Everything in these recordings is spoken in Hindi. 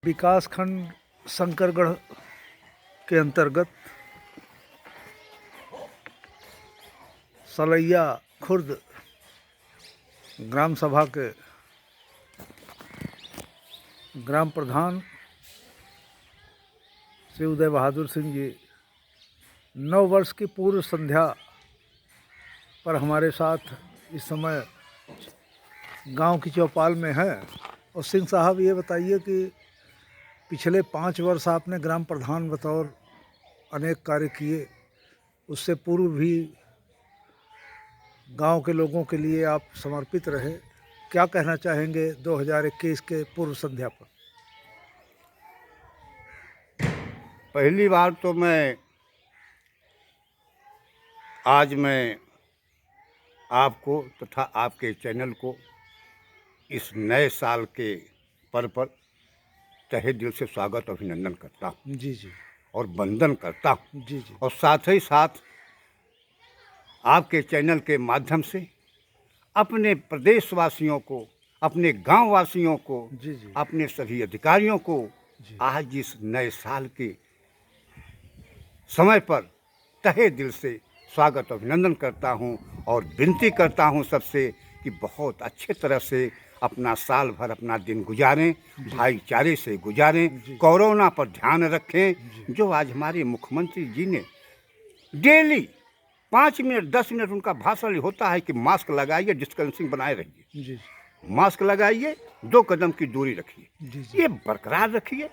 विकासखंड शंकरगढ़ के अंतर्गत सलैया खुर्द ग्राम सभा के ग्राम प्रधान श्री उदय बहादुर सिंह जी 9 वर्ष की पूर्व संध्या पर हमारे साथ इस समय गांव की चौपाल में है। और सिंह साहब, ये बताइए कि पिछले 5 वर्ष आपने ग्राम प्रधान बतौर अनेक कार्य किए, उससे पूर्व भी गांव के लोगों के लिए आप समर्पित रहे। क्या कहना चाहेंगे 2021 के पूर्व संध्या पर? पहली बार तो आज मैं आपको तथा आपके चैनल को इस नए साल के पर्व पर तहे दिल से स्वागत अभिनंदन करता हूँ जी जी और वंदन करता हूँ। जी जी और साथ ही साथ आपके चैनल के माध्यम से अपने प्रदेशवासियों को, अपने गांव वासियों को, जी जी अपने सभी अधिकारियों को जी। आज इस नए साल के समय पर तहे दिल से स्वागत अभिनंदन करता हूं और विनती करता हूं सबसे कि बहुत अच्छे तरह से अपना साल भर अपना दिन गुजारें, भाईचारे से गुजारें, कोरोना पर ध्यान रखें। जो आज हमारे मुख्यमंत्री जी ने डेली 5 मिनट 10 मिनट उनका भाषण होता है कि मास्क लगाइए, डिस्टेंसिंग बनाए रहिए, जी मास्क लगाइए, 2 कदम की दूरी रखिए, जी ये बरकरार रखिए।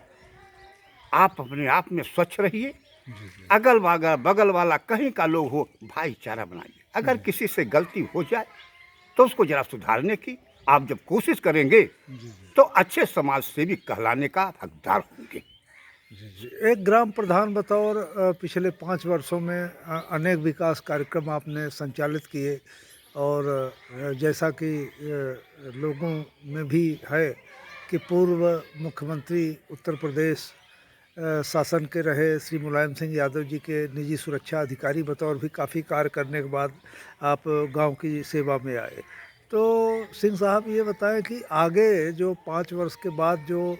आप अपने आप में स्वच्छ रहिए। जी अगल बगल वाला कहीं का लोग हो, भाईचारा बनाइए। अगर किसी से गलती हो जाए तो उसको जरा सुधारने की आप जब कोशिश करेंगे तो अच्छे समाज सेवी कहलाने का हकदार होंगे। जी। एक ग्राम प्रधान बतौर पिछले 5 वर्षों में अनेक विकास कार्यक्रम आपने संचालित किए और जैसा कि लोगों में भी है कि पूर्व मुख्यमंत्री उत्तर प्रदेश शासन के रहे श्री मुलायम सिंह यादव जी के निजी सुरक्षा अधिकारी बतौर भी काफ़ी कार्य करने के बाद आप गांव की सेवा में आए। तो सिंह साहब, ये बताएं कि आगे जो 5 वर्ष के बाद जो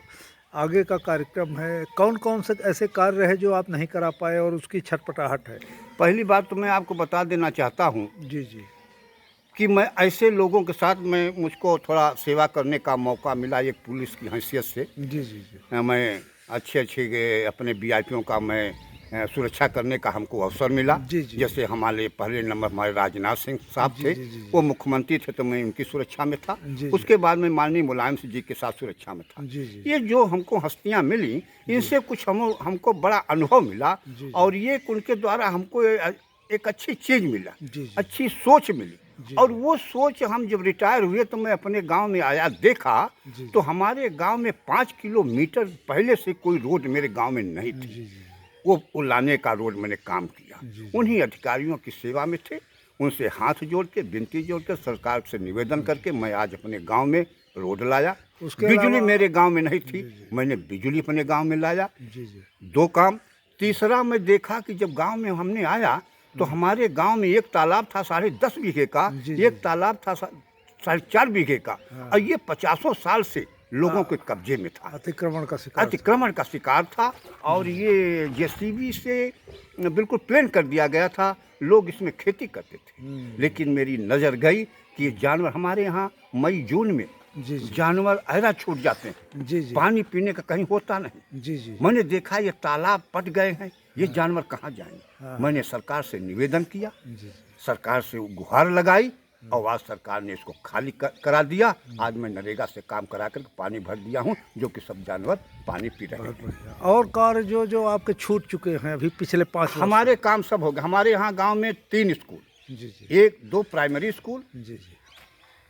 आगे का कार्यक्रम है, कौन कौन से ऐसे कार्य रहे जो आप नहीं करा पाए और उसकी छटपटाहट है? पहली बात तो मैं आपको बता देना चाहता हूँ जी जी कि मैं ऐसे लोगों के साथ मुझको थोड़ा सेवा करने का मौका मिला एक पुलिस की हैसियत से। जी जी जी मैं अच्छे अपने वीआईपियों का मैं सुरक्षा करने का हमको अवसर मिला। जी जी जैसे हमारे पहले नंबर हमारे राजनाथ सिंह साहब जी थे, जी जी वो मुख्यमंत्री थे तो मैं उनकी सुरक्षा में था। जी उसके बाद में माननीय मुलायम सिंह जी के साथ सुरक्षा में था। जी जी ये जो हमको हस्तियां मिली, इनसे कुछ हमको बड़ा अनुभव मिला जी और ये उनके द्वारा हमको एक अच्छी चीज़ मिला, जी जी अच्छी सोच मिली। जी और वो सोच हम जब रिटायर हुए तो मैं अपने गांव में आया, देखा जी तो हमारे गांव में 5 किलोमीटर पहले से कोई रोड मेरे गांव में नहीं जी थी। जी वो लाने का रोड मैंने काम किया। जी उन्हीं अधिकारियों की सेवा में थे, उनसे हाथ जोड़ के, विनती जोड़ के, सरकार से निवेदन करके मैं आज अपने गांव में रोड लाया। उसके बिजली अलावा मेरे गांव में नहीं थी, जी मैंने बिजली अपने गांव में लाया। जी जी 2 काम। तीसरा, मैं देखा कि जब गांव में हमने आया तो हमारे गांव में एक तालाब था 10.5 बीघे का, जी जी एक तालाब था 4.5 बीघे का, और ये 50 साल से लोगों के कब्जे में था, अतिक्रमण का शिकार था। अतिक्रमण का शिकार था। और ये जेसीबी से बिल्कुल प्लेन कर दिया गया था, लोग इसमें खेती करते थे। लेकिन मेरी नज़र गई कि ये जानवर हमारे यहाँ मई जून में जी जी जानवर ऐरा छूट जाते हैं, जी जी पानी पीने का कहीं होता नहीं। जी जी मैंने देखा ये तालाब पट गए हैं, ये जानवर कहाँ जाएंगे। हाँ। मैंने सरकार से निवेदन किया, जी सरकार से गुहार लगाई और आज सरकार ने इसको खाली करा दिया। आज मैं नरेगा से काम करा कर पानी भर दिया हूँ, जो कि सब जानवर पानी पी रहे हैं। और कार्य जो जो आपके छूट चुके हैं अभी पिछले 5 वर्ष? हमारे काम सब हो गए। हमारे यहाँ गांव में 3 स्कूल, जी जी 2 प्राइमरी स्कूल जी जी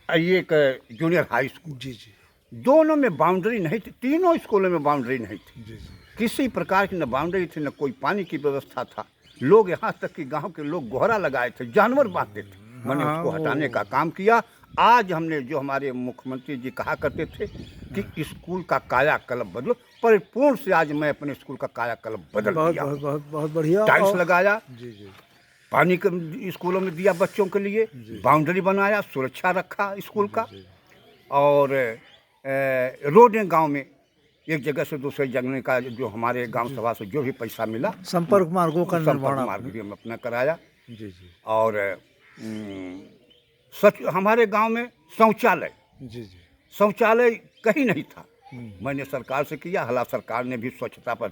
और एक जूनियर हाई स्कूल। जी जी दोनों में बाउंड्री नहीं थी, तीनों स्कूलों में बाउंड्री नहीं थी। जी जी किसी प्रकार की न बाउंड्री थी, न कोई पानी की व्यवस्था था। लोग यहाँ तक कि गांव के लोग गोहरा लगाए थे, जानवर बांधते थे। मैंने हाँ, उसको हटाने का काम किया। आज हमने जो हमारे मुख्यमंत्री जी कहा करते थे कि स्कूल का कायाकल्प बदलो, परिपूर्ण से आज मैं अपने स्कूल का कायाकल्प बदल बहुत दिया। बहुत बहुत बहुत बढ़िया। टाइल्स लगाया, जी जी पानी स्कूलों में दिया बच्चों के लिए, बाउंड्री बनाया, सुरक्षा रखा स्कूल का। और रोडें गांव में एक जगह से दूसरे जगह का जो हमारे गांव सभा से जो भी पैसा मिला, संपर्क मार्गों का निर्माण संपर्क आपने- मार्ग भी हम अपना कराया। जी जी और सच हमारे गांव में शौचालय जी जी शौचालय कहीं नहीं था। हम्म। मैंने सरकार से किया, हालांकि सरकार ने भी स्वच्छता पर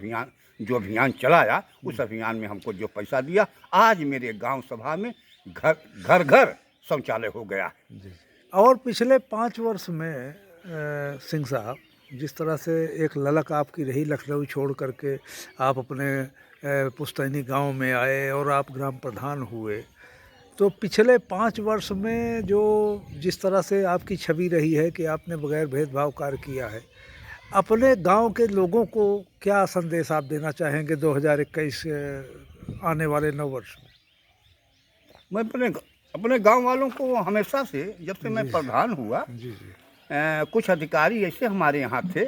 अभियान चलाया, उस अभियान में हमको जो पैसा दिया, आज मेरे गांव सभा में घर घर शौचालय हो गया है। जी। और पिछले 5 वर्ष में सिंह साहब, जिस तरह से एक ललक आपकी रही लखनऊ छोड़ करके आप अपने पुश्तैनी गांव में आए और आप ग्राम प्रधान हुए, तो पिछले 5 वर्ष में जो जिस तरह से आपकी छवि रही है कि आपने बगैर भेदभाव कार्य किया है, अपने गांव के लोगों को क्या संदेश आप देना चाहेंगे 2021 आने वाले 9 वर्ष में? मैं अपने गांव वालों को हमेशा से, जब से मैं प्रधान हुआ, जी जी कुछ अधिकारी ऐसे हमारे यहाँ थे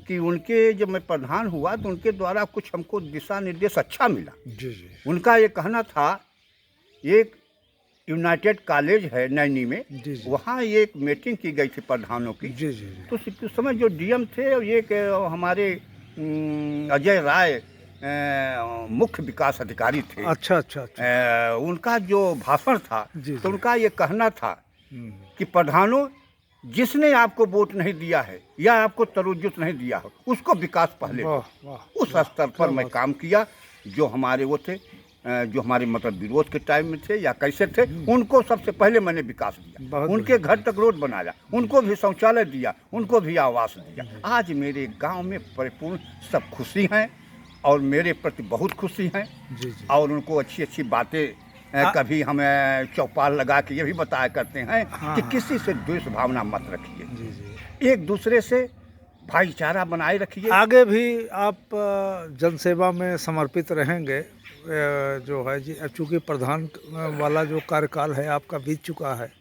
कि उनके, जब मैं प्रधान हुआ तो उनके द्वारा कुछ हमको दिशा निर्देश अच्छा मिला। जी जी उनका ये कहना था, एक यूनाइटेड कॉलेज है नैनी में, जी जी वहाँ एक मीटिंग की गई थी प्रधानों की। जी जी तो उस समय जो डीएम थे और एक हमारे अजय राय मुख्य विकास अधिकारी थे। अच्छा अच्छा अच्छा उनका जो भाषण था, जी, तो जी। उनका ये कहना था हम्म, कि प्रधानों, जिसने आपको वोट नहीं दिया है या आपको तरुजुत नहीं दिया हो, उसको विकास पहले दो। वाह वाह उस स्तर पर मैं काम किया। जो हमारे वो थे, जो हमारे मतलब विरोध के टाइम में थे या कैसे थे, उनको सबसे पहले मैंने विकास दिया। बहुत उनके घर तक रोड बनाया, उनको भी शौचालय दिया, उनको भी आवास दिया। आज मेरे गांव में परिपूर्ण सब खुशी हैं और मेरे प्रति बहुत खुशी हैं। जी जी और उनको अच्छी अच्छी बातें कभी हमें चौपाल लगा के ये भी बताया करते हैं हाँ, कि हाँ। किसी से द्वेष भावना मत रखिए, जी जी एक दूसरे से भाईचारा बनाए रखिए। आगे भी आप जनसेवा में समर्पित रहेंगे, जो है जी, चूँकि प्रधान वाला जो कार्यकाल है आपका बीत चुका है।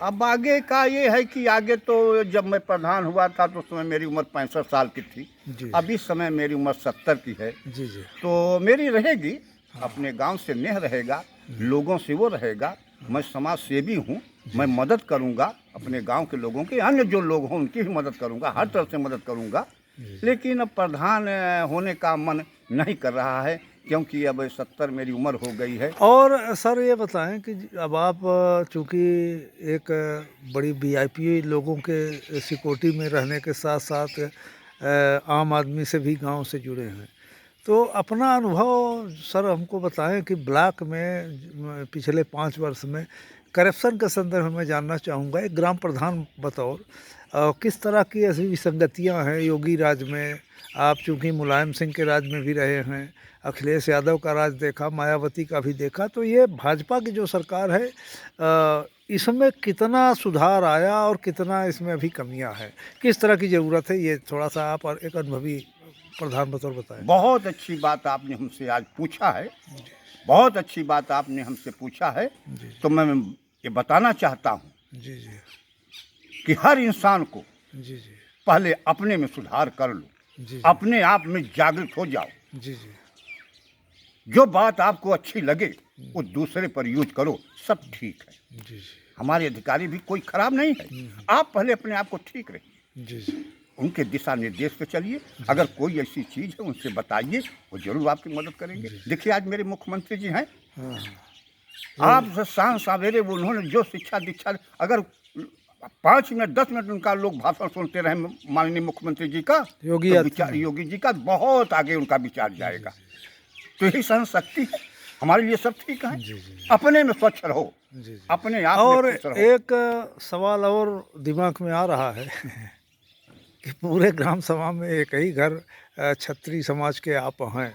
अब आगे का ये है कि आगे तो, जब मैं प्रधान हुआ था तो उस समय मेरी उम्र 65 साल की थी। जी अब इस समय मेरी उम्र 70 की है। जी जी तो मेरी रहेगी, अपने गांव से नेह रहेगा, लोगों से वो रहेगा। मैं समाज सेवी हूँ, मैं मदद करूँगा अपने गांव के लोगों की, अन्य जो लोग हों उनकी भी मदद करूँगा, हर तरफ से मदद करूँगा। लेकिन अब प्रधान होने का मन नहीं कर रहा है, क्योंकि अब 70 मेरी उम्र हो गई है। और सर ये बताएं कि अब आप चूँकि एक बड़ी वीआईपी लोगों के सिक्योरिटी में रहने के साथ साथ आम आदमी से भी गांव से जुड़े हैं, तो अपना अनुभव सर हमको बताएं कि ब्लॉक में पिछले 5 वर्ष में करप्शन के संदर्भ में जानना चाहूँगा, एक ग्राम प्रधान बतौर किस तरह की ऐसी विसंगतियाँ हैं योगी राज में। आप चूँकि मुलायम सिंह के राज में भी रहे हैं, अखिलेश यादव का राज देखा, मायावती का भी देखा, तो ये भाजपा की जो सरकार है इसमें कितना सुधार आया और कितना इसमें अभी कमियां हैं, किस तरह की ज़रूरत है, ये थोड़ा सा आप एक अनुभवी प्रधान बतौर बताएं। बहुत अच्छी बात आपने हमसे आज पूछा है, बहुत अच्छी बात आपने हमसे पूछा है। जी तो मैं ये बताना चाहता हूँ जी जी कि हर इंसान को जी जी पहले अपने में सुधार कर लो, जी अपने आप में जागृत हो जाओ। जी जी जो बात आपको अच्छी लगे वो दूसरे पर यूज करो, सब ठीक है। जी जी हमारे अधिकारी भी कोई खराब नहीं है। आप पहले अपने आप को ठीक रखिए, जी जी उनके दिशा निर्देश पे चलिए। अगर कोई ऐसी चीज़ है उनसे बताइए, वो जरूर आपकी मदद करेंगे। देखिए आज मेरे मुख्यमंत्री जी हैं, हाँ आप शाम सवेरे उन्होंने जो शिक्षा दीक्षा, अगर 5 मिनट 10 मिनट उनका लोग भाषण सुनते रहे माननीय मुख्यमंत्री जी का, योगी तो आदित्यनाथ। योगी जी का बहुत आगे उनका विचार जाएगा। तो यही सहन शक्ति है हमारे लिए, सब ठीक है। जी जी अपने में स्वच्छ रहो, जी जी अपने आप और में खुश रहो। एक सवाल और दिमाग में आ रहा है कि पूरे ग्राम सभा में एक ही घर क्षत्रिय समाज के आप हैं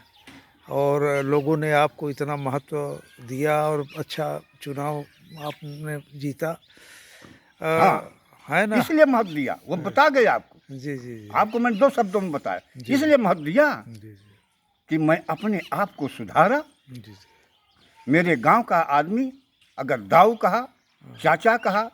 और लोगों ने आपको इतना महत्व दिया और अच्छा चुनाव आपने जीता, हाँ, है ना? इसलिए महत्व दिया, वो बता गए आपको। जी जी जी आपको मैंने 2 शब्दों में बताया, इसलिए महत्व दिया जी जी कि मैं अपने आप को सुधारा। जी जी मेरे गांव का आदमी अगर दाऊ कहा, चाचा कहा,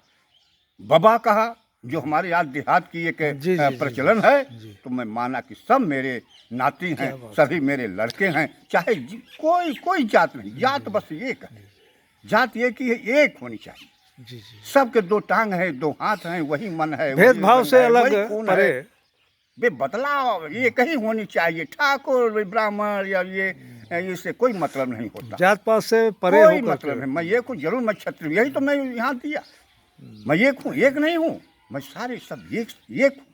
बाबा कहा, जो हमारे यहाँ देहात की एक जी, जी, प्रचलन है, जी। तो मैं माना कि सब मेरे नाती हैं, क्या बात सभी मेरे लड़के हैं। चाहे कोई जात नहीं, जात बस एक है, जात एक ही है, एक होनी चाहिए। जी जी सबके 2 टांग हैं, 2 हाथ हैं, वही मन है, वही भेदभाव रंग से है, अलग वही खून परे है। वे बदलाव ये कहीं होनी चाहिए। ठाकुर ब्राह्मण या ये इससे कोई मतलब नहीं होता, जात पात से परे कोई होकर मतलब के। है। मैं एक हूँ, जरूर मैं क्षत्रिय, यही तो मैं यहाँ दिया। मैं एक हूँ, एक नहीं हूँ, मैं सारे सब एक हूँ।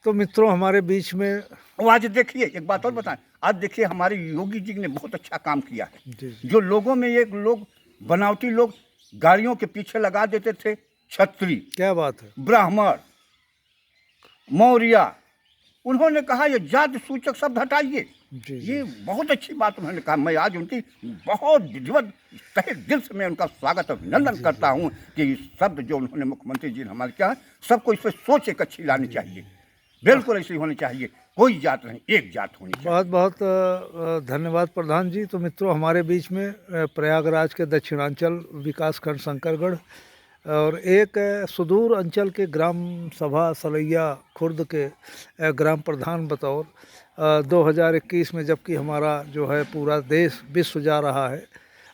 तो मित्रों, हमारे बीच में और आज देखिए एक बात और बताएं, आज देखिए हमारे योगी जी ने बहुत अच्छा काम किया है। जी जी जो लोगों में एक लोग बनावटी लोग गाड़ियों के पीछे लगा देते थे, क्षत्रिय, क्या बात है। ब्राह्मण, मौर्य, उन्होंने कहा ये जाति सूचक शब्द हटाइए। जी जी ये बहुत अच्छी बात उन्होंने कहा। मैं आज उनकी बहुत विधिवत तहे दिल से मैं उनका स्वागत अभिनंदन करता हूँ कि ये शब्द जो उन्होंने मुख्यमंत्री जी ने हमारे क्या है, सबको इस पर सोच एक अच्छी लानी चाहिए। बिल्कुल ऐसी होनी चाहिए, कोई जात नहीं, एक जात होनी चाहिए। बहुत बहुत धन्यवाद प्रधान जी। तो मित्रों, हमारे बीच में प्रयागराज के दक्षिणांचल विकास खंड शंकरगढ़ और एक सुदूर अंचल के ग्राम सभा सलैया खुर्द के ग्राम प्रधान बतौर 2021 में, जबकि हमारा जो है पूरा देश विश्व जा रहा है,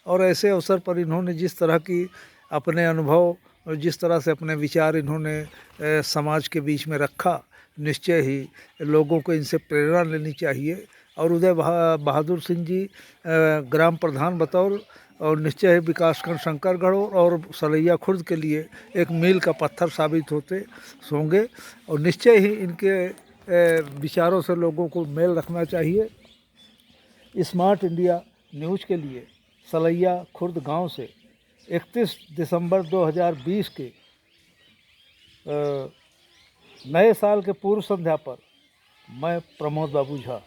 और ऐसे अवसर पर इन्होंने जिस तरह की अपने अनुभव और जिस तरह से अपने विचार इन्होंने समाज के बीच में रखा, निश्चय ही लोगों को इनसे प्रेरणा लेनी चाहिए। और उदय बहादुर सिंह जी ग्राम प्रधान बतौर और निश्चय ही विकासखंड शंकरगढ़ और सलैया खुर्द के लिए एक मील का पत्थर साबित होंगे। और निश्चय ही इनके विचारों से लोगों को मेल रखना चाहिए। स्मार्ट इंडिया न्यूज़ के लिए सलैया खुर्द गांव से 31 दिसंबर 2020 के नए साल के पूर्व संध्या पर मैं प्रमोद बाबू झा।